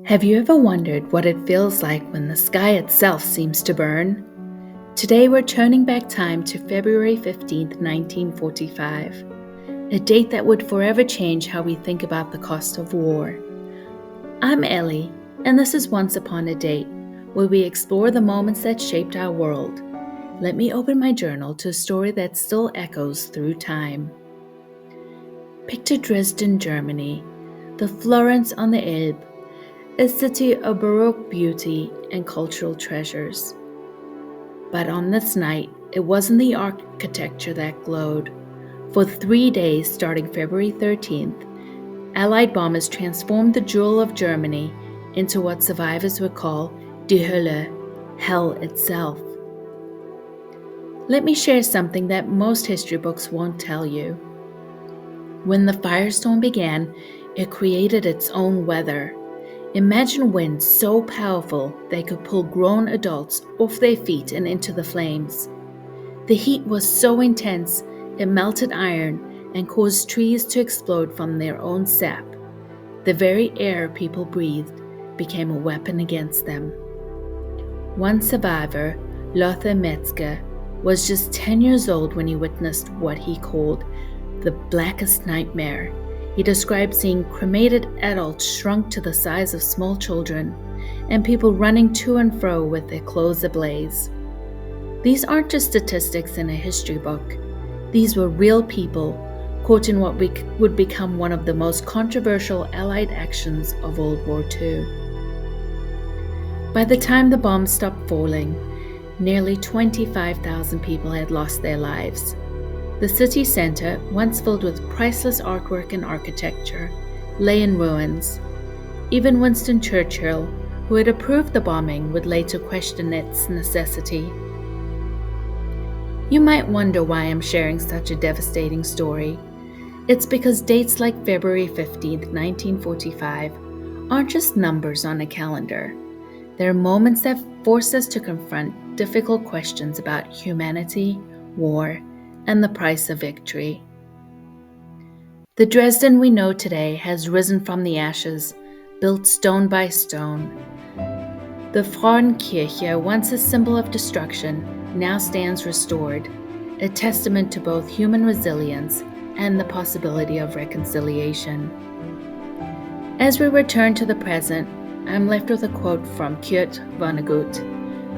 Have you ever wondered what it feels like when the sky itself seems to burn? Today we're turning back time to February 15th, 1945, a date that would forever change how we think about the cost of war. I'm Ellie, and this is Once Upon a Date, where we explore the moments that shaped our world. Let me open my journal to a story that still echoes through time. Picture Dresden, Germany, the Florence on the Elbe, a city of Baroque beauty and cultural treasures. But on this night, it wasn't the architecture that glowed. For 3 days, starting February 13th, Allied bombers transformed the jewel of Germany into what survivors would call die Hölle, hell itself. Let me share something that most history books won't tell you. When the firestorm began, it created its own weather. Imagine winds so powerful they could pull grown adults off their feet and into the flames. The heat was so intense it melted iron and caused trees to explode from their own sap. The very air people breathed became a weapon against them. One survivor, Lothar Metzger, was just 10 years old when he witnessed what he called the blackest nightmare. He described seeing cremated adults shrunk to the size of small children, and people running to and fro with their clothes ablaze. These aren't just statistics in a history book. These were real people caught in what would become one of the most controversial Allied actions of World War II. By the time the bombs stopped falling, nearly 25,000 people had lost their lives. The city center, once filled with priceless artwork and architecture, lay in ruins. Even Winston Churchill, who had approved the bombing, would later question its necessity. You might wonder why I'm sharing such a devastating story. It's because dates like February 15th, 1945 aren't just numbers on a calendar. They're moments that force us to confront difficult questions about humanity, war, and the price of victory. The Dresden we know today has risen from the ashes, built stone by stone. The Frauenkirche, once a symbol of destruction, now stands restored, a testament to both human resilience and the possibility of reconciliation. As we return to the present, I'm left with a quote from Kurt Vonnegut,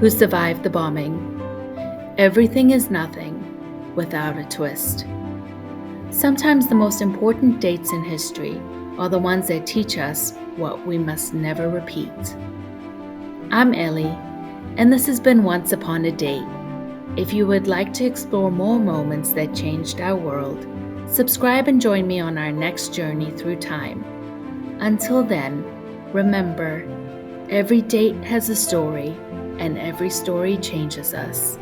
who survived the bombing. "Everything is nothing without a twist." Sometimes the most important dates in history are the ones that teach us what we must never repeat. I'm Ellie, and this has been Once Upon a Date. If you would like to explore more moments that changed our world, subscribe and join me on our next journey through time. Until then, remember, every date has a story, and every story changes us.